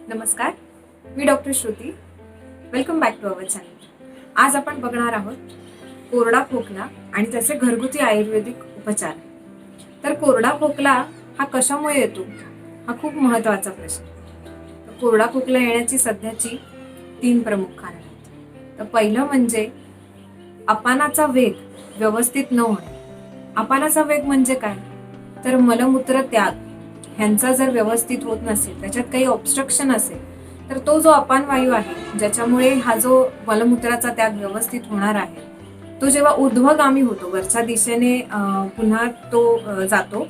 नमस्कार, मी doctor Shruti. Welcome back to our channel. आज आपण बघणार आहोत कोरडा खोकला आणि त्याचे घरगुती आयुर्वेदिक उपचार. तर कोरडा खोकला हा कशामुळे येतो हा खूप महत्त्वाचा प्रश्न. तर कोरडा खोकला येण्याची सध्याची 3 प्रमुख कारणे आहेत. तर पहिलं म्हणजे अपानाचा वेग व्यवस्थित न होणे. अपानाचा वेग म्हणजे काय? तर मलमूत्र त्याग ह्यांचा जर व्यवस्थित होत नसेल, त्याच्यात काही ऑब्स्ट्रक्शन असेल, तर तो जो अपान वायू आहे ज्याच्यामुळे हा जो मलमूत्राचा त्याग व्यवस्थित होणार आहे, तो जेव्हा ऊर्ध्वगामी होतो, वरच्या दिशेने पुन्हा तो जातो,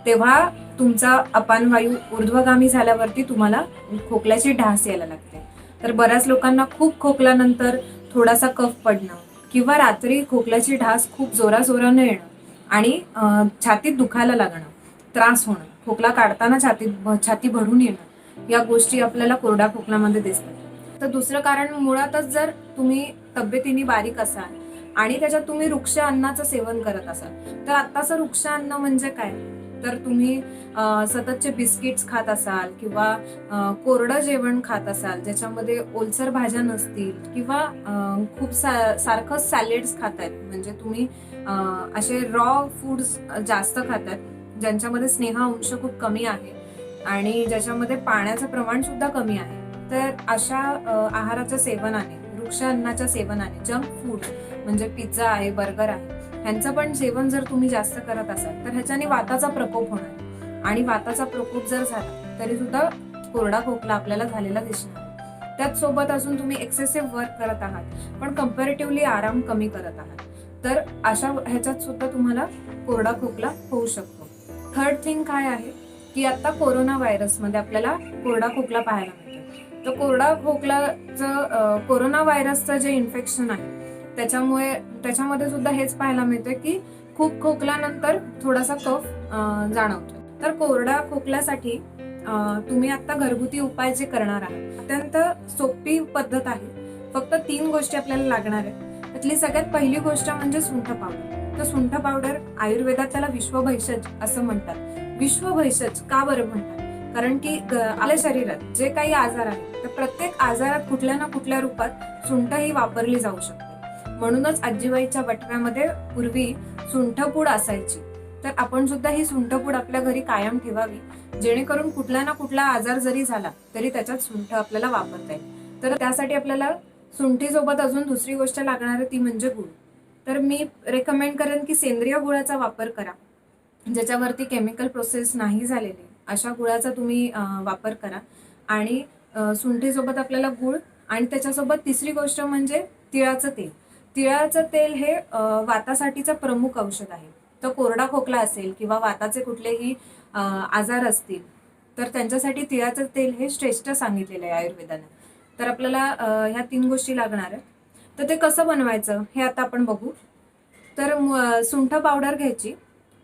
तेव्हा तुमचा अपान वायू ऊर्ध्वगामी झाल्यावरती तुम्हाला खोकल्याची ढास यायला लागते. तर बऱ्याच लोकांना खूप खोकल्यानंतर थोडासा कफ पडणं किंवा रात्री खोकल्याची ढास खूप जोराजोरानं येणं आणि छातीत दुखायला लागणं, त्रास होणं, खोकला काढताना छाती भरून येणं, या गोष्टी आपल्याला कोरड्या खोकल्यामध्ये दिसतात. तर दुसरं कारण, मुळातच जर तुम्ही तब्येतीने बारीक असाल आणि त्याच्यात तुम्ही वृक्ष अन्नाचं सेवन करत असाल, तर आत्ताचं वृक्ष अन्न म्हणजे काय? तर तुम्ही सततचे बिस्किट्स खात असाल किंवा कोरडं जेवण खात असाल ज्याच्यामध्ये ओलसर भाज्या नसतील किंवा खूप सारखं सॅलेड्स खातायत, म्हणजे तुम्ही असे रॉ फूड्स जास्त खातात ज्यांच्यामध्ये स्नेह अंश खूप कमी आहे आणि ज्याच्यामध्ये पाण्याचं प्रमाण सुद्धा कमी आहे. तर अशा आहाराच्या सेवनाने, वृक्ष अन्नाच्या सेवनाने, जंक फूड म्हणजे पिझ्झा आहे, बर्गर आहे, ह्यांचं पण सेवन जर तुम्ही जास्त करत असाल तर ह्याच्याने वाताचा प्रकोप होणार आणि वाताचा प्रकोप जर झाला तरी सुद्धा कोरडा खोकला आपल्याला झालेला दिसणार. त्याच सोबत अजून तुम्ही एक्सेसिव्ह वर्क करत आहात पण कम्पॅरेटिव्हली आराम कमी करत आहात, तर अशा ह्याच्यात सुद्धा तुम्हाला कोरडा खोकला होऊ शकतो. थर्ड थिंग काय आहे की आता कोरोना व्हायरसमध्ये आपल्याला कोरडा खोकला पाहायला मिळतो. तर कोरोना व्हायरसचं जे इन्फेक्शन आहे त्याच्यामध्ये सुद्धा हेच पाहायला मिळतं की खूप खोकल्यानंतर थोडासा कफ जाणवतो. तर कोरड्या खोकल्यासाठी तुम्ही आता घरगुती उपाय जे करणार आहात, अत्यंत सोपी पद्धत आहे. फक्त 3 गोष्टी आपल्याला लागणार आहेत. त्यातली सगळ्यात पहिली गोष्ट म्हणजे सुंठ पावडर. तर सुंठ पावडर आयुर्वेदात त्याला विश्वभैषज असं म्हणतात. विश्वभैषज का बरं म्हणतात? कारण की आपल्या शरीरात जे काही आजार आहेत, तर प्रत्येक आजारात कुठल्या ना कुठल्या रूपात सुंठ ही वापरली जाऊ शकते. म्हणूनच आजीबाईच्या बटव्यामध्ये पूर्वी सुंठपूड असायची. तर आपण सुद्धा ही सुंठपूड आपल्या घरी कायम ठेवावी, जेणेकरून कुठला ना कुठला आजार जरी झाला तरी त्याच्यात सुंठ आपल्याला वापरता येईल. तर त्यासाठी आपल्याला सुंठीसोबत अजून दुसरी गोष्ट लागणार आहे, ती म्हणजे गूळ. तर मी रेकमेंड करेन की सेंद्रिय गुळाचा वापर करा, ज्याच्यावरती केमिकल प्रोसेस नाही झालेली अशा गुळाचा तुम्ही वापर करा. आणि सुंठीसोबत आपल्याला गूळ आणि त्याच्यासोबत तिसरी गोष्ट म्हणजे तिळाचं तेल. तिळाचं तेल हे वातासाठीचं प्रमुख औषध आहे. तर कोरडा खोकला असेल किंवा वाताचे कुठलेही आजार असतील तर त्यांच्यासाठी तिळाचं तेल हे श्रेष्ठ सांगितलेलं आहे आयुर्वेदाने. तर आपल्याला ह्या 3 गोष्टी लागणार आहेत. तर ते कसं बनवायचं हे आता आपण बघू. तर सुंठ पावडर घ्यायची.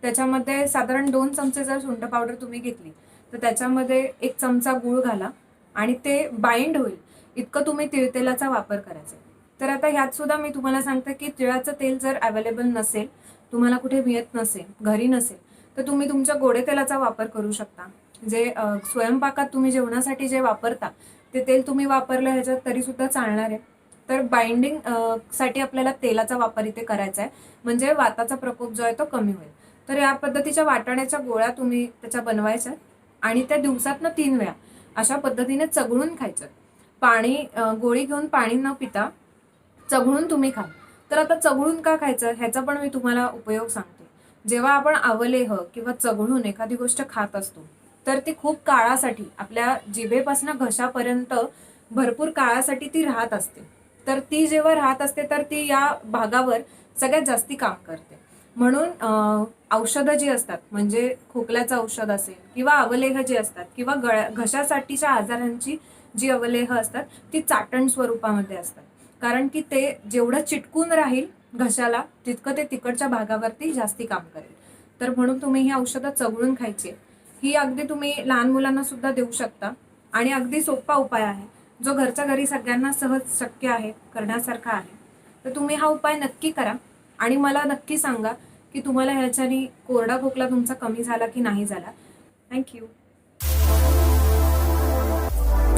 त्याच्यामध्ये साधारण 2 चमचे जर सुंठ पावडर तुम्ही घेतली तर त्याच्यामध्ये 1 चमचा गूळ घाला आणि ते बाइंड होईल इतकं तुम्ही तिळतेलाचा वापर करायचा. तर आता ह्यात सुद्धा मी तुम्हाला सांगते की तिळाचं तेल जर अवेलेबल नसेल, तुम्हाला कुठे मिळत नसेल, घरी नसेल, तर तुम्ही तुमच्या गोडे तेलाचा वापर करू शकता. जे स्वयंपाकात तुम्ही जेवणासाठी जे वापरता ते तेल तुम्ही वापरलं ह्याच्यात तरी सुद्धा चालणार आहे. तर बाइंडिंग साठी आपल्याला तेलाचा वापर इथे करायचा आहे, म्हणजे वाताचा प्रकोप जो आहे तो कमी होईल. तर या पद्धतीच्या वाटाण्याच्या गोळ्या तुम्ही त्याच्या बनवायच्या आणि त्या दिवसातनं 3 वेळा अशा पद्धतीने चघळून खायचं. गोळी घेऊन पाणी न पिता चघळून तुम्ही खा. तर आता चघळून का खायचं ह्याचा पण मी तुम्हाला उपयोग सांगते. जेव्हा आपण अवलेह किंवा चघळून एखादी गोष्ट खात असतो तर ती खूप काळासाठी आपल्या जिभेपासून घशापर्यंत भरपूर काळासाठी ती राहत असते. तर ती जेव्हा राहत असते तर ती या भागावर सगळ्यात जास्ती काम करते. म्हणून औषधं जी असतात, म्हणजे खोकल्याचं औषध असेल किंवा अवलेह जे असतात किंवा घशासाठीच्या आजारांची जी अवलेह असतात ती चाटण स्वरूपामध्ये असतात. कारण की ते जेवढं चिटकून राहील घशाला तितकं ते तिकडच्या भागावरती जास्ती काम करेल. तर म्हणून तुम्ही ही औषधं चघळून खायची. ही अगदी तुम्ही लहान मुलांना सुद्धा देऊ शकता आणि अगदी सोपा उपाय आहे, जो घरच्या घरी सगळ्यांना सहज शक्य आहे, करण्यासारखा आहे. तर तुम्ही हा उपाय नक्की करा आणि मला नक्की सांगा की तुम्हाला ह्याच्याने कोरडा खोकला तुमचा कमी झाला की नाही झाला. थँक्यू.